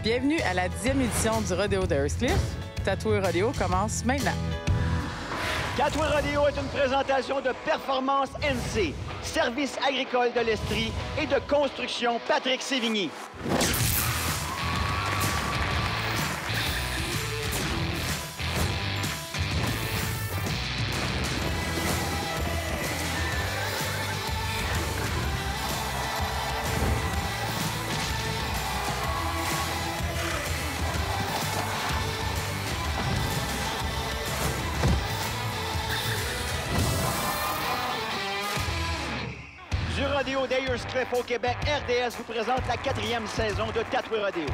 Bienvenue à la 10e édition du Rodéo de Hearstcliff. Tatoué Rodéo commence maintenant. Tatoué Rodéo est une présentation de Performance NC, Service agricole de l'Estrie et de construction Patrick Sévigny. Du Rodéo d'Hearstcliff au Québec, RDS vous présente la 4e saison de Tatoué Rodéo.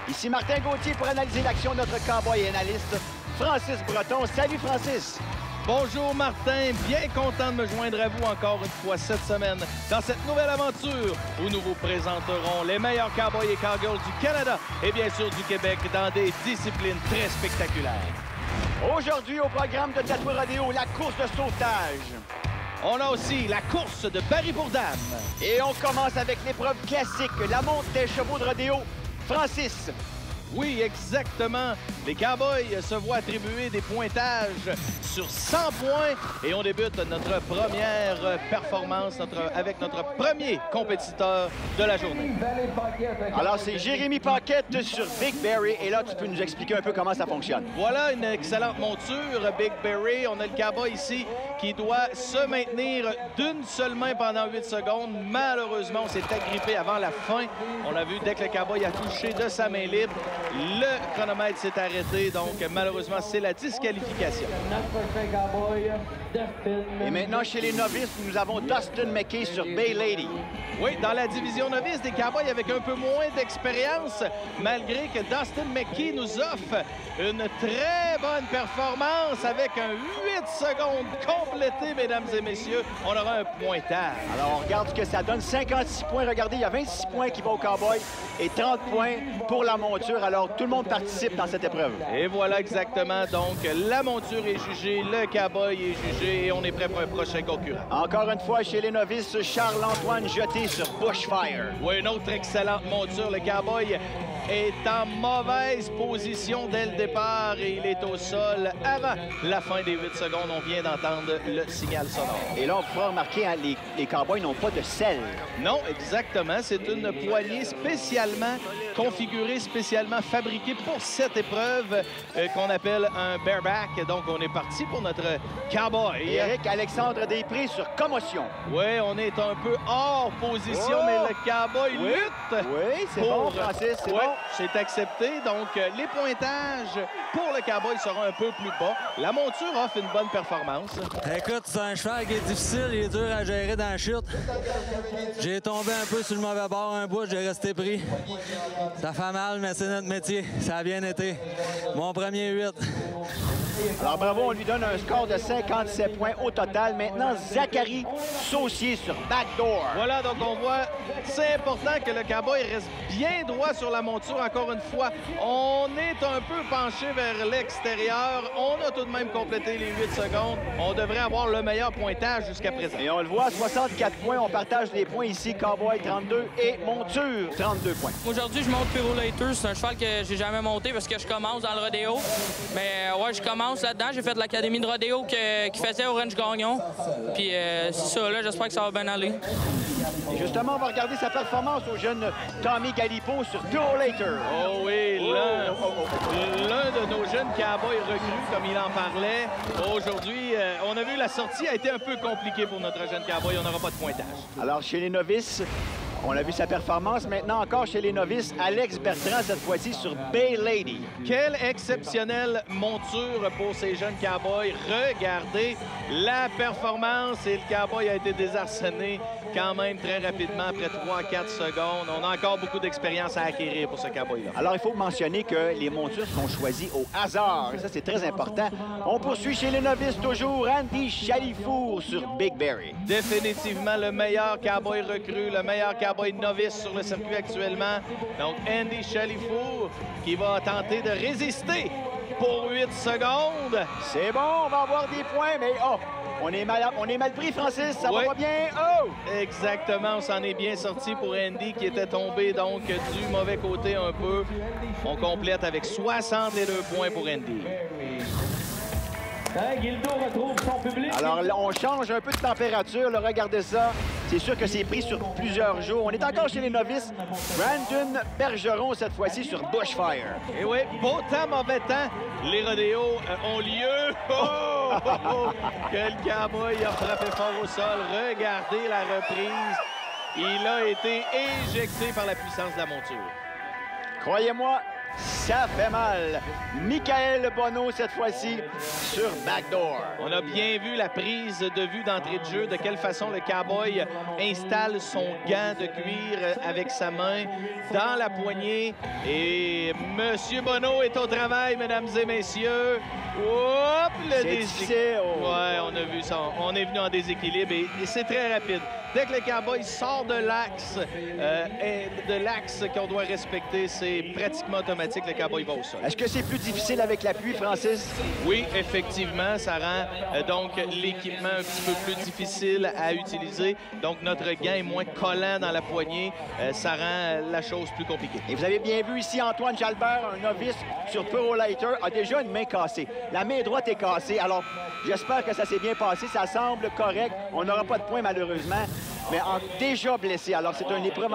Ici Martin Gauthier pour analyser l'action de notre cowboy et analyste Francis Breton. Salut Francis! Bonjour Martin, bien content de me joindre à vous encore une fois cette semaine dans cette nouvelle aventure où nous vous présenterons les meilleurs cowboys et cowgirls du Canada et bien sûr du Québec dans des disciplines très spectaculaires. Aujourd'hui au programme de Tatoué Rodéo, la course de sauvetage. On a aussi la course de Barry pour dames. Et on commence avec l'épreuve classique, la monte des chevaux de rodéo. Francis. Oui, exactement. Les Cowboys se voient attribuer des pointages sur 100 points et on débute notre première performance avec notre premier compétiteur de la journée. Alors, c'est Jérémy Paquette sur Big Berry. Et là, tu peux nous expliquer un peu comment ça fonctionne. Voilà une excellente monture, Big Berry. On a le Cowboy ici qui doit se maintenir d'une seule main pendant 8 secondes. Malheureusement, on s'est agrippé avant la fin. On l'a vu dès que le Cowboy a touché de sa main libre. Le chronomètre s'est arrêté, donc malheureusement, c'est la disqualification. Et maintenant, chez les novices, nous avons Dustin McKay sur Bay Lady. Oui, dans la division novice, des Cowboys avec un peu moins d'expérience, malgré que Dustin McKay nous offre une très bonne performance avec un 8 secondes complété, mesdames et messieurs. On aura un pointage. Alors, on regarde ce que ça donne. 56 points. Regardez, il y a 26 points qui vont au Cowboy et 30 points pour la monture. Alors, tout le monde participe dans cette épreuve. Et voilà exactement. Donc, la monture est jugée, le Cowboy est jugé et on est prêt pour un prochain concurrent. Encore une fois, chez les novices, Charles-Antoine Jeté sur Bushfire. Oui, une autre excellente monture. Le Cowboy est en mauvaise position dès le départ et il est au sol avant la fin des 8 secondes. On vient d'entendre le signal sonore. Et là, on pourra remarquer, hein, les Cowboys n'ont pas de selle. Non, exactement. C'est une poignée spécialement configurée, spécialement fabriquée pour cette épreuve qu'on appelle un bareback. Donc, on est parti pour notre Cowboy. Éric Alexandre Després sur Commotion. Oui, on est un peu hors position, mais le Cowboy lutte. Oui, c'est bon, Francis, c'est bon. C'est accepté. Donc, les pointages pour le Cowboy seront un peu plus bas. La monture offre une bonne performance. Écoute, c'est un cheval qui est difficile, il est dur à gérer dans la chute. J'ai tombé un peu sur le mauvais bord un bout, j'ai resté pris. Ça fait mal, mais c'est notre métier. Ça a bien été. Mon premier 8. Alors, bravo, on lui donne un score de 57 points au total. Maintenant, Zachary Saucier sur Backdoor. Voilà, donc on voit, c'est important que le Cowboy reste bien droit sur la monture. Encore une fois, on est un peu penché vers l'extérieur. On a tout de même complété les 8 secondes. On devrait avoir le meilleur pointage jusqu'à présent. Et on le voit, 64 points. On partage les points ici. Cowboy, 32 et monture, 32 points. Aujourd'hui, je monte Pirolator. C'est un cheval que j'ai jamais monté parce que je commence dans le rodéo. Mais ouais, je commence là-dedans. J'ai fait l'académie de rodéo qui faisait Orange Gagnon. Puis c'est ça, là, j'espère que ça va bien aller. Et justement, on va regarder sa performance au jeune Tommy Galipo sur Pirolator. Oh oui, l'un de nos jeunes Cowboys recrues, comme il en parlait. Aujourd'hui, on a vu la sortie a été un peu compliquée pour notre jeune Cowboy. On n'aura pas de pointage. Alors, chez les novices, on a vu sa performance. Maintenant, encore chez les novices, Alex Bertrand, cette fois-ci sur Bay Lady. Quelle exceptionnelle monture pour ces jeunes Cowboys. Regardez la performance et le Cowboy a été désarçonné quand même très rapidement après 3-4 secondes. On a encore beaucoup d'expérience à acquérir pour ce Cowboy-là. Alors, il faut mentionner que les montures sont choisies au hasard. Et ça, c'est très important. On poursuit chez les novices toujours. Andy Chalifour sur Big Berry. Définitivement le meilleur Cowboy recrue, le meilleur Cowboy novice sur le circuit actuellement. Donc, Andy Chalifour qui va tenter de résister pour 8 secondes. C'est bon, on va avoir des points, mais oh, On est mal pris, Francis. Ça Oui. va pas bien. Oh! Exactement, on s'en est bien sorti pour Andy qui était tombé donc du mauvais côté un peu. On complète avec 62 points pour Andy. Alors, là, on change un peu de température. Là, regardez ça. C'est sûr que c'est pris sur plusieurs jours. On est encore chez les novices. Brandon Bergeron, cette fois-ci, sur Bushfire. Et oui, beau temps, mauvais temps. Les rodéos ont lieu. Oh! Que le cowboy a frappé fort au sol. Regardez la reprise. Il a été éjecté par la puissance de la monture. Croyez-moi, ça fait mal. Michael Bonneau, cette fois-ci, sur backdoor. On a bien vu la prise de vue d'entrée de jeu, de quelle façon le cowboy installe son gant de cuir avec sa main dans la poignée. Et M. Bonneau est au travail, mesdames et messieurs. Hop, le difficile. Ouais, on a vu ça. On est venu en déséquilibre et c'est très rapide. Dès que le cowboy sort de l'axe qu'on doit respecter, c'est pratiquement automatique. Le cowboy va au sol. Est-ce que c'est plus difficile avec l'appui, Francis? Oui, effectivement, ça rend donc l'équipement un petit peu plus difficile à utiliser. Donc, notre gant est moins collant dans la poignée. Ça rend la chose plus compliquée. Et vous avez bien vu ici Antoine Jalbert, un novice sur Pro Lighter, a déjà une main cassée. La main droite est cassée. Alors, j'espère que ça s'est bien passé. Ça semble correct. On n'aura pas de points, malheureusement. Mais déjà blessé. Alors, c'est une épreuve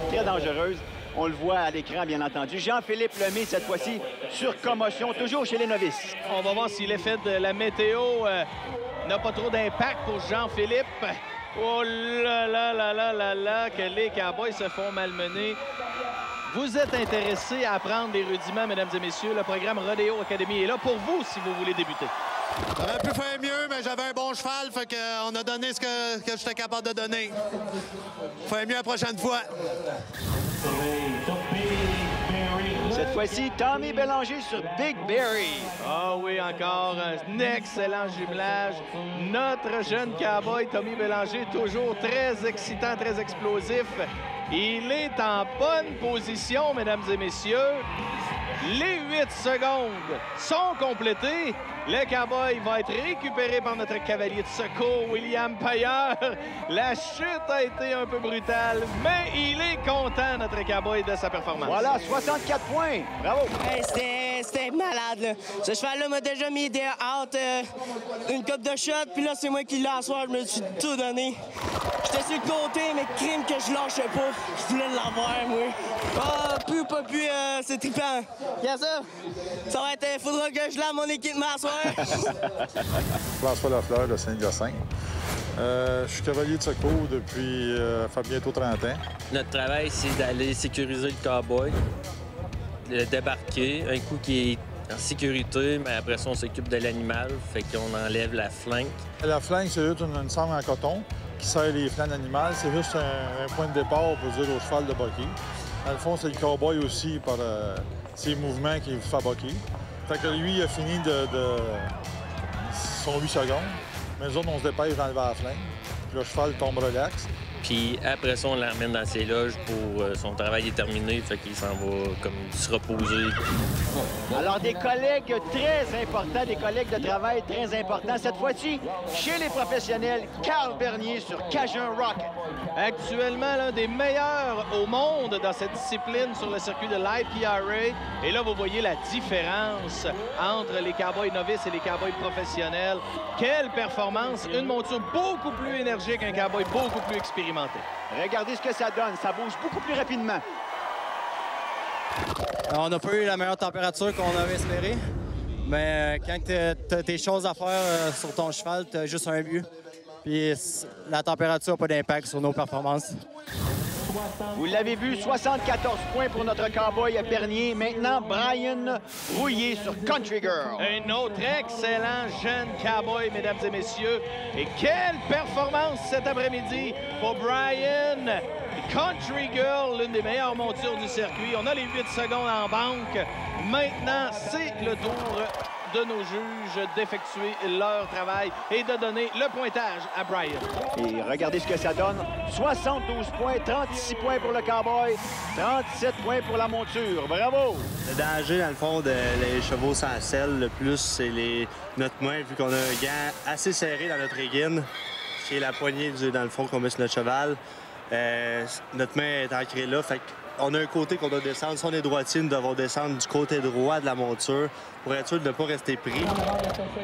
très dangereuse. On le voit à l'écran, bien entendu. Jean-Philippe Lemay, cette fois-ci, sur commotion, toujours chez les novices. On va voir si l'effet de la météo n'a pas trop d'impact pour Jean-Philippe. Oh là là là là là là, que les Cowboys se font malmener. Vous êtes intéressés à apprendre des rudiments, mesdames et messieurs. Le programme Rodeo Academy est là pour vous si vous voulez débuter. J'aurais pu faire mieux, mais j'avais un bon cheval, fait qu'on a donné ce que j'étais capable de donner. Faire mieux la prochaine fois. Cette fois-ci, Tommy Bélanger sur Big Berry. Ah oui, encore un excellent jumelage. Notre jeune cowboy, Tommy Bélanger, toujours très excitant, très explosif. Il est en bonne position, mesdames et messieurs. Les 8 secondes sont complétées. Le cowboy va être récupéré par notre cavalier de secours, William Payeur. La chute a été un peu brutale, mais il est content, notre cowboy, de sa performance. Voilà, 64 points. Bravo. Hey, c'était malade, là. Ce cheval-là m'a déjà mis des out une coupe de shot, puis là, c'est moi qui l'ai à soir. Je me suis tout donné. J'étais sur le côté, mais crime que je lâchais pas. Je voulais l'avoir, moi. Ah, plus, pas plus, c'est trippant. Regarde ça. Ça va être... faudra que je lave mon équipement à soir. François Lafleur de Saint-Hyacinthe. Je suis cavalier de secours depuis fait bientôt 30 ans. Notre travail, c'est d'aller sécuriser le cowboy, de débarquer, un coup qui est en sécurité, mais après ça, on s'occupe de l'animal, fait qu'on enlève la flanque. La flanque, c'est juste une sangle en coton qui serre les flancs d'animal. C'est juste un point de départ pour dire au cheval de boquer. Dans le fond, c'est le cowboy aussi par ses mouvements qui fait boquer. Fait que lui, il a fini de son 8 secondes. Mais nous autres, on se dépêche d'enlever la flingue. Puis le cheval tombe relax. Puis après ça, on l'emmène dans ses loges pour son travail est terminé, fait qu'il s'en va comme se reposer. Alors, des collègues très importants, des collègues de travail très importants. Cette fois-ci, chez les professionnels, Carl Bernier sur Cajun Rocket. Actuellement, l'un des meilleurs au monde dans cette discipline sur le circuit de l'IPRA. Et là, vous voyez la différence entre les cowboys novices et les cowboys professionnels. Quelle performance! Une monture beaucoup plus énergique, un cowboy beaucoup plus expérimenté. Regardez ce que ça donne. Ça bouge beaucoup plus rapidement. On n'a pas eu la meilleure température qu'on avait espéré. Mais quand tu as tes choses à faire sur ton cheval, tu as juste un but. Puis la température n'a pas d'impact sur nos performances. Vous l'avez vu, 74 points pour notre cowboy Bernier. Maintenant, Brian Rouillé sur Country Girl. Un autre excellent jeune cowboy, mesdames et messieurs. Et quelle performance cet après-midi pour Brian. Country Girl, l'une des meilleures montures du circuit. On a les 8 secondes en banque. Maintenant, c'est le tour de nos juges d'effectuer leur travail et de donner le pointage à Brian. Et regardez ce que ça donne. 72 points, 36 points pour le Cowboy, 37 points pour la monture. Bravo! Le danger, dans le fond, des chevaux sans selle, le plus, c'est notre main, vu qu'on a un gant assez serré dans notre aiguine, qui est la poignée, dans le fond, qu'on met sur notre cheval. Notre main est ancrée là, fait qu'on a un côté qu'on doit descendre. Si on est droitier, nous devons descendre du côté droit de la monture pour être sûr de ne pas rester pris.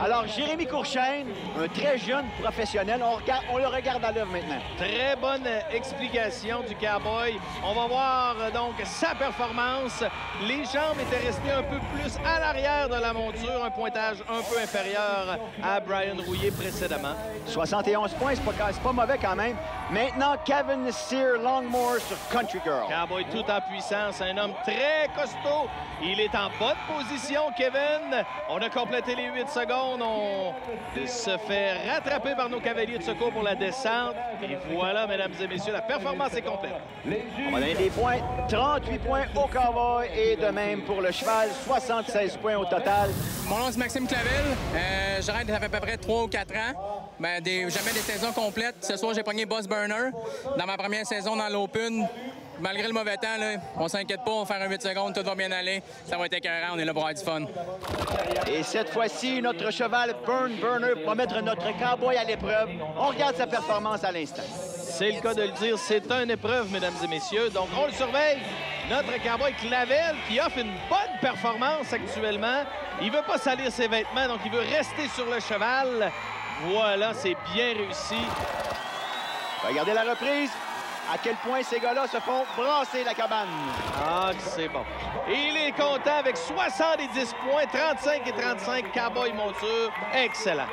Alors, Jérémy Courchaine, un très jeune professionnel, on le regarde à l'œuvre maintenant. Très bonne explication du Cowboy. On va voir donc sa performance. Les jambes étaient restées un peu plus à l'arrière de la monture, un pointage un peu inférieur à Brian Rouillé précédemment. 71 points, c'est pas mauvais quand même. Maintenant, Kevin Sear Longmore sur Country Girl. Cowboy tout en puissance, un homme très costaud. Il est en bonne position, Kevin. On a complété les 8 secondes. On se fait rattraper par nos cavaliers de secours pour la descente. Et voilà, mesdames et messieurs, la performance est complète. On va donner des points. 38 points au Cowboy et de même pour le cheval. 76 points au total. Mon nom, c'est Maxime Clavel. J'arrête, ça fait à peu près 3 ou 4 ans. Jamais des saisons complètes. Ce soir, j'ai pogné Boss Burner dans ma première saison dans l'Open. Malgré le mauvais temps, là, on s'inquiète pas, on va faire un 8 secondes, tout va bien aller. Ça va être écœurant, on est là pour avoir du fun. Et cette fois-ci, notre cheval Burner va mettre notre Cowboy à l'épreuve. On regarde sa performance à l'instant. C'est le cas de le dire, c'est une épreuve, mesdames et messieurs. Donc, on le surveille. Notre Cowboy Clavel qui offre une bonne performance actuellement. Il veut pas salir ses vêtements, donc il veut rester sur le cheval. Voilà, c'est bien réussi. Regardez la reprise. À quel point ces gars-là se font brasser la cabane. Ah, c'est bon. Il est content avec 70 points, 35 et 35, Cowboy monture. Excellent.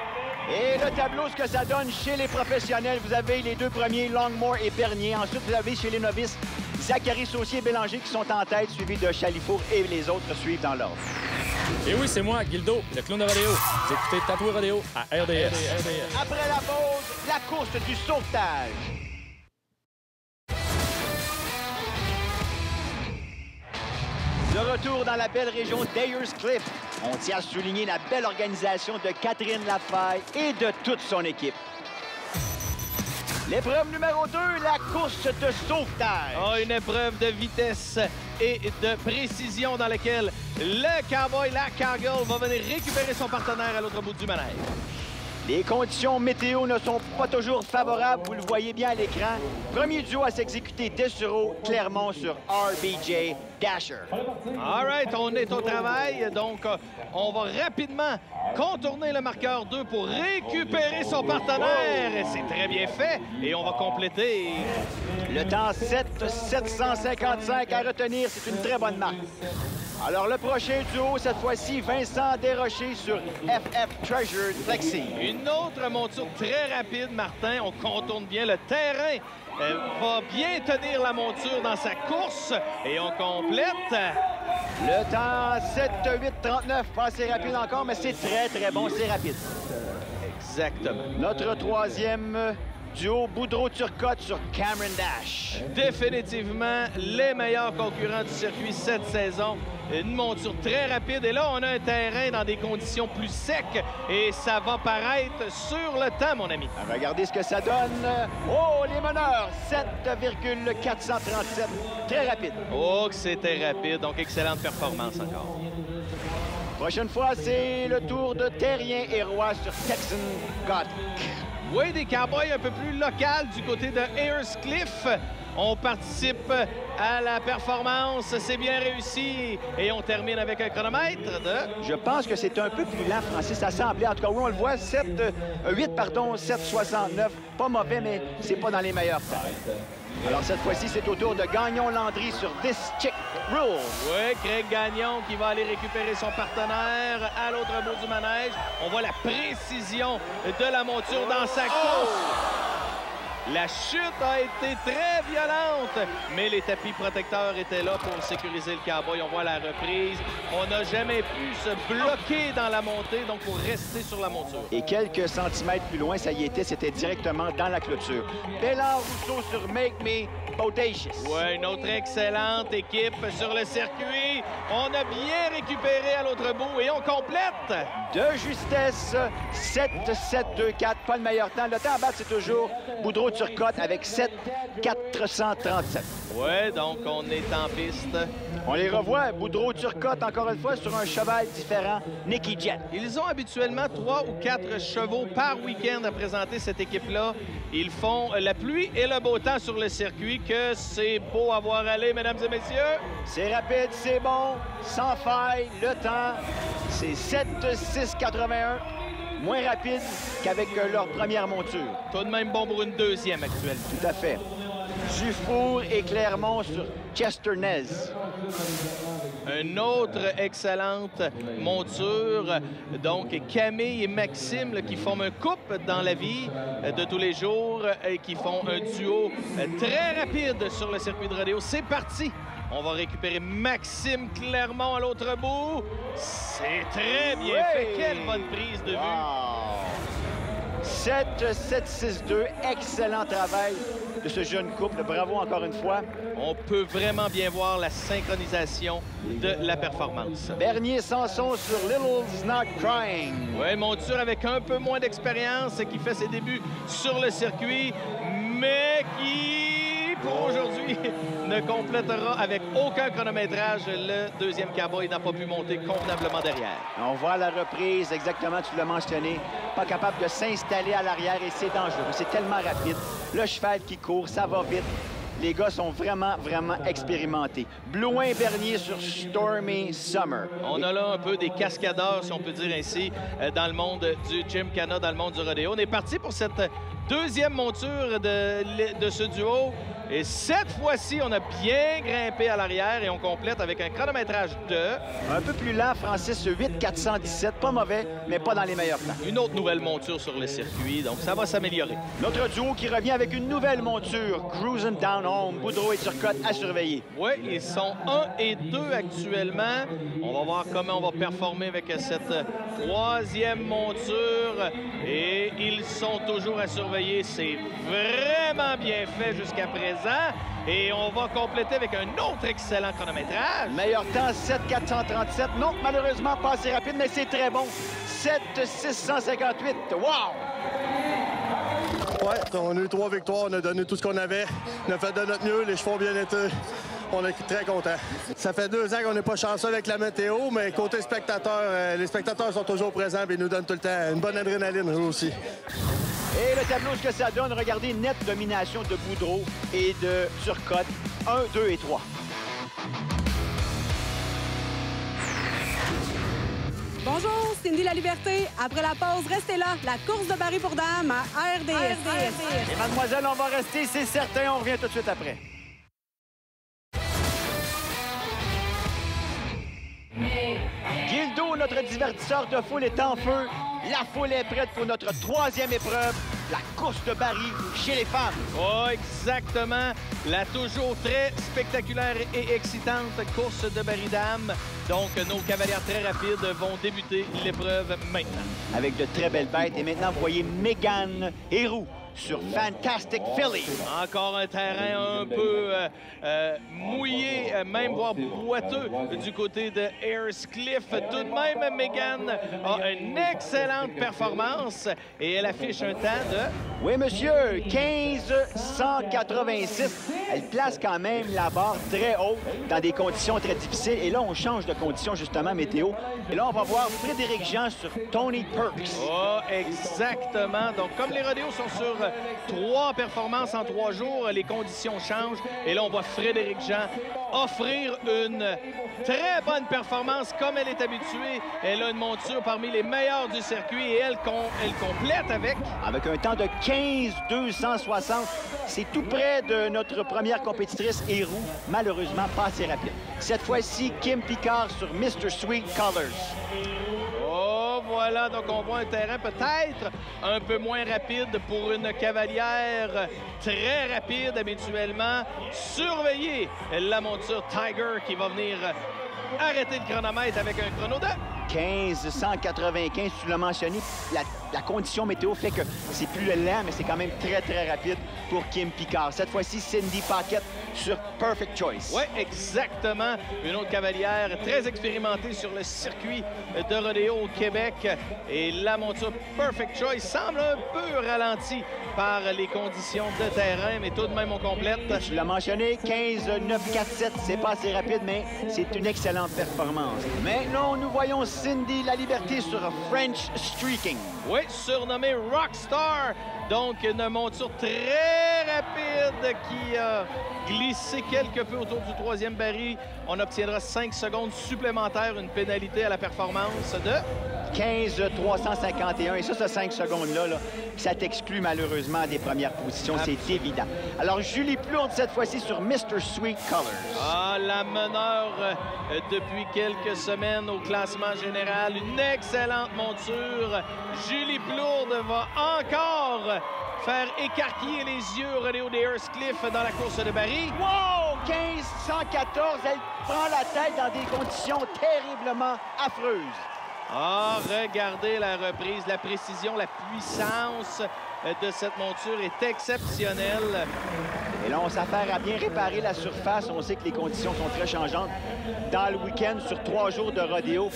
Et le tableau, ce que ça donne chez les professionnels, vous avez les deux premiers, Longmore et Bernier. Ensuite, vous avez chez les novices, Zachary Saucier et Bélanger qui sont en tête, suivis de Chalifour et les autres suivent dans l'ordre. Et oui, c'est moi, Gildo, le clown de rodéo. Vous écoutez Tatoué Rodéo à RDS. Après la pause, la course du sauvetage. De retour dans la belle région d'Ayers Cliff, on tient à souligner la belle organisation de Catherine Lafaille et de toute son équipe. L'épreuve numéro 2, la course de sauvetage. Oh, une épreuve de vitesse et de précision dans laquelle le Cowboy, la Cowgirl, va venir récupérer son partenaire à l'autre bout du manège. Les conditions météo ne sont pas toujours favorables, vous le voyez bien à l'écran. Premier duo à s'exécuter, Dessureau, Clermont sur RBJ Dasher. All right, on est au travail, donc on va rapidement contourner le marqueur 2 pour récupérer son partenaire. Et c'est très bien fait, et on va compléter. Le temps 7,755 à retenir, c'est une très bonne marque. Alors, le prochain duo, cette fois-ci, Vincent Desrochers sur FF Treasure Flexi. Une autre monture très rapide, Martin. On contourne bien le terrain. Va bien tenir la monture dans sa course. Et on complète. Le temps 7,839. Pas assez rapide encore, mais c'est très, très bon. C'est rapide. Exactement. Notre troisième duo Boudreau-Turcotte sur Cameron Dash. Définitivement les meilleurs concurrents du circuit cette saison. Une monture très rapide. Et là, on a un terrain dans des conditions plus secs. Et ça va paraître sur le temps, mon ami. Regardez ce que ça donne. Oh, les meneurs, 7,437. Très rapide. Oh, que c'était rapide. Donc, excellente performance encore. Prochaine fois, c'est le tour de Terrien et Roy sur Texan Gothic. Oui, des Cowboys un peu plus locales du côté de Ayers Cliff. On participe à la performance. C'est bien réussi. Et on termine avec un chronomètre de... Je pense que c'est un peu plus lent, Francis. Ça semblait. En tout cas, oui, on le voit. 7,69. Pas mauvais, mais c'est pas dans les meilleurs temps. Alors, cette fois-ci, c'est au tour de Gagnon-Landry sur This Chick Rule. Oui, Craig Gagnon qui va aller récupérer son partenaire à l'autre bout du manège. On voit la précision de la monture dans sa course. La chute a été très violente, mais les tapis protecteurs étaient là pour sécuriser le cowboy. On voit la reprise. On n'a jamais pu se bloquer dans la montée, donc il faut rester sur la monture. Et quelques centimètres plus loin, ça y était, c'était directement dans la clôture. Bélard Rousseau sur Make Me Bodacious. Oui, une autre excellente équipe sur le circuit. On a bien récupéré à l'autre bout et on complète. De justesse, 7-7-2-4, pas le meilleur temps. Le temps à battre, c'est toujours Boudreau-Turcotte avec 7-437. Oui, donc on est en piste. On les revoit, Boudreau-Turcotte, encore une fois, sur un cheval différent, Nicky Jet. Ils ont habituellement 3 ou 4 chevaux par week-end à présenter cette équipe-là. Ils font la pluie et le beau temps sur le circuit, que c'est beau à voir aller, mesdames et messieurs. C'est rapide, c'est bon, sans faille, le temps, c'est 7-6-81. Moins rapide qu'avec leur première monture. Tout de même bon pour une deuxième actuellement. Tout à fait. Dufour et Clermont sur Chester Nez. Une autre excellente monture. Donc, Camille et Maxime là, qui forment un couple dans la vie de tous les jours et qui font un duo très rapide sur le circuit de rodéo. C'est parti! On va récupérer Maxime Clermont à l'autre bout. C'est très bien fait. Quelle bonne prise de vue. 7-7-6-2. Excellent travail de ce jeune couple. Bravo encore une fois. On peut vraiment bien voir la synchronisation de la performance. Bernier-Sanson sur Little's Not Crying. Oui, monture avec un peu moins d'expérience qui fait ses débuts sur le circuit, mais qui, pour aujourd'hui, ne complétera avec aucun chronométrage. Le deuxième cowboy n'a pas pu monter convenablement derrière. On voit la reprise, exactement, tu l'as mentionné. Pas capable de s'installer à l'arrière et c'est dangereux. C'est tellement rapide. Le cheval qui court, ça va vite. Les gars sont vraiment, vraiment expérimentés. Blouin-Bernier sur Stormy Summer. On a là un peu des cascadeurs, si on peut dire ainsi, dans le monde du Gymkhana, dans le monde du rodéo. On est parti pour cette deuxième monture de ce duo. Et cette fois-ci, on a bien grimpé à l'arrière et on complète avec un chronométrage de... Un peu plus lent, Francis, 8-417. Pas mauvais, mais pas dans les meilleurs plans. Une autre nouvelle monture sur le circuit, donc ça va s'améliorer. Notre duo qui revient avec une nouvelle monture, Cruising Down Home, Boudreau et Turcotte à surveiller. Oui, ils sont 1 et 2 actuellement. On va voir comment on va performer avec cette troisième monture. Et ils sont toujours à surveiller. C'est vraiment bien fait jusqu'à présent. Et on va compléter avec un autre excellent chronométrage. Meilleur temps, 7-437. Non, malheureusement, pas assez rapide, mais c'est très bon. 7-658. Wow! Ouais, on a eu 3 victoires. On a donné tout ce qu'on avait. On a fait de notre mieux. Les chevaux ont bien été. On est très contents. Ça fait 2 ans qu'on n'est pas chanceux avec la météo, mais côté spectateurs, les spectateurs sont toujours présents et ils nous donnent tout le temps une bonne adrénaline, eux aussi. Et le tableau, ce que ça donne, regardez, nette domination de Boudreau et de Turcotte. 1, 2 et 3. Bonjour, Cindy La Liberté. Après la pause, restez là. La course de Barry pour dames à RDS. Et mademoiselle, on va rester, c'est certain. On revient tout de suite après. Gildo, notre divertisseur de foule, est en feu. La foule est prête pour notre troisième épreuve, la course de Barry chez les femmes. Oh, exactement. La toujours très spectaculaire et excitante course de Barry Dame. Donc, nos cavalières très rapides vont débuter l'épreuve maintenant. Avec de très belles bêtes. Et maintenant, vous voyez Megan Héroux sur Fantastic Filly. Encore un terrain un peu mouillé, même voire boiteux du côté de Ayers-Cliff. Tout de même, Megan a une excellente performance et elle affiche un temps de... Oui, monsieur, 15-186. Elle place quand même la barre très haute dans des conditions très difficiles. Et là, on change de conditions, justement, météo. Et là, on va voir Frédéric Jean sur Tony Perks. Oh, exactement. Donc, comme les rodéos sont sur 3 performances en 3 jours, les conditions changent. Et là, on voit Frédéric Jean offrir une très bonne performance comme elle est habituée. Elle a une monture parmi les meilleures du circuit et elle complète avec... Avec un temps de 15-260. C'est tout près de notre première compétitrice, Héroux. Malheureusement, pas assez rapide. Cette fois-ci, Kim Picard sur Mr. Sweet Colors. Oh, voilà, donc on voit un terrain peut-être un peu moins rapide pour une cavalière très rapide habituellement. Surveillez la monture Tiger qui va venir arrêter le chronomètre avec un chrono de 15,195, tu l'as mentionné. La condition météo fait que c'est plus lent, mais c'est quand même très, très rapide pour Kim Picard. Cette fois-ci, Cindy Paquette sur Perfect Choice. Oui, exactement. Une autre cavalière très expérimentée sur le circuit de rodéo au Québec. Et la monture Perfect Choice semble un peu ralentie par les conditions de terrain, mais tout de même, on complète. Tu l'as mentionné, 15,947, c'est pas assez rapide, mais c'est une excellente performance. Maintenant, nous voyons Cindy La Liberté sur French Streaking. Oui, surnommé Rockstar. Donc, une monture très rapide qui a glissé quelque peu autour du troisième baril. On obtiendra 5 secondes supplémentaires, une pénalité à la performance de 15,351. Et ça, ce 5 secondes-là, ça t'exclut malheureusement des premières positions, c'est évident. Alors, Julie Plourde, cette fois-ci, sur Mr. Sweet Colors. Ah, la meneur depuis quelques semaines au classement général. Une excellente monture. Julie Plourde va encore faire écarquiller les yeux au rodéo des Earthcliff dans la course de Barry. Wow! 15,114. Elle prend la tête dans des conditions terriblement affreuses. Ah, regardez la reprise, la précision, la puissance de cette monture est exceptionnelle. Et là, on s'affaire à bien réparer la surface. On sait que les conditions sont très changeantes dans le week-end sur 3 jours de rodéo.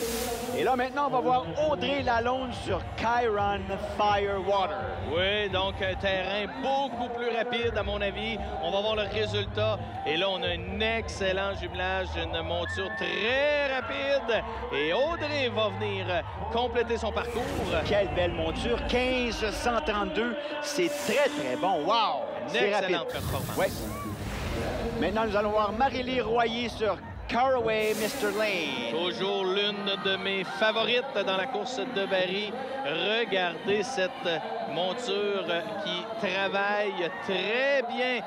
Et là, maintenant, on va voir Audrey Lalonde sur Chiron Firewater. Oui, donc un terrain beaucoup plus rapide, à mon avis. On va voir le résultat. Et là, on a un excellent jumelage, une monture très rapide. Et Audrey va venir compléter son parcours. Quelle belle monture, 15,132. C'est très, très bon. Wow! C'est rapide. Performance. Ouais. Maintenant, nous allons voir Marie-Lie Royer sur Caraway Mr. Lane. Toujours l'une de mes favorites dans la course de Barry. Regardez cette monture qui travaille très bien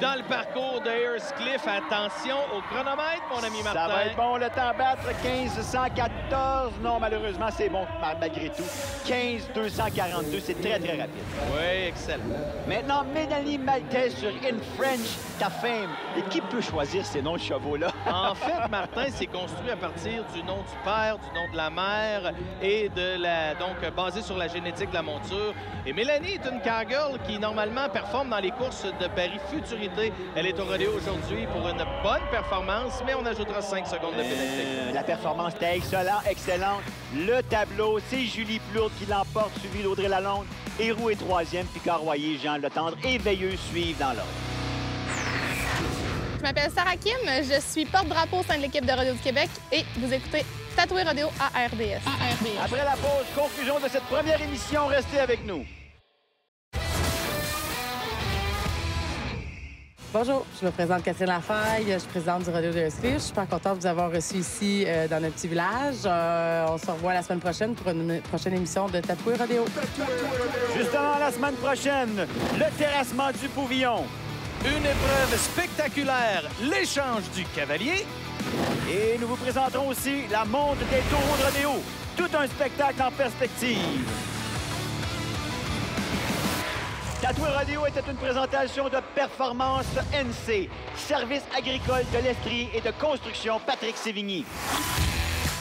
dans le parcours de Earthcliff. Attention au chronomètre, mon ami Martin. Ça va être bon, le temps à battre, 15,114. Non, malheureusement, c'est bon malgré tout. 15,242, c'est très, très rapide. Oui, excellent. Maintenant, Mélanie Maltais sur In French, ta fame. Et qui peut choisir ces noms de chevaux-là? En fait, Martin, c'est construit à partir du nom du père, du nom de la mère et de la... donc basé sur la génétique de la monture. Et Mélanie est une cowgirl qui, normalement, performe dans les courses de Barry Futurité. Elle est au rodéo aujourd'hui pour une bonne performance, mais on ajoutera 5 secondes de pénalité. La performance était excellente. Le tableau, c'est Julie Plourde qui l'emporte, suivi d'Audrey Lalonde. Héroux est 3e, Picard Royer, Jean Letendre et Veilleux suivent dans l'ordre. Je m'appelle Sarah Kim, je suis porte-drapeau au sein de l'équipe de Rodéo du Québec et vous écoutez Tatoué Rodéo à RDS. Après la pause, conclusion de cette première émission, restez avec nous. Bonjour, je me présente Catherine Lafaille, je suis présidente du rodéo de Earthcliff. Je suis super contente de vous avoir reçu ici dans notre petit village. On se revoit la semaine prochaine pour une prochaine émission de Tatoué Rodéo. Justement, la semaine prochaine, le terrassement du Pouvillon. Une épreuve spectaculaire, l'échange du cavalier. Et nous vous présenterons aussi la monte des taureaux de rodéo. Tout un spectacle en perspective. Tatoué Rodéo était une présentation de Performance NC, service agricole de l'Estrie et de construction Patrick Sévigny.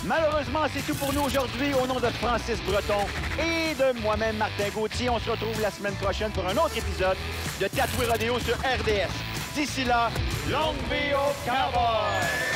Malheureusement, c'est tout pour nous aujourd'hui. Au nom de Francis Breton et de moi-même, Martin Gauthier, on se retrouve la semaine prochaine pour un autre épisode de Tatoué Rodéo sur RDS. D'ici là, longue vie aux Cowboys!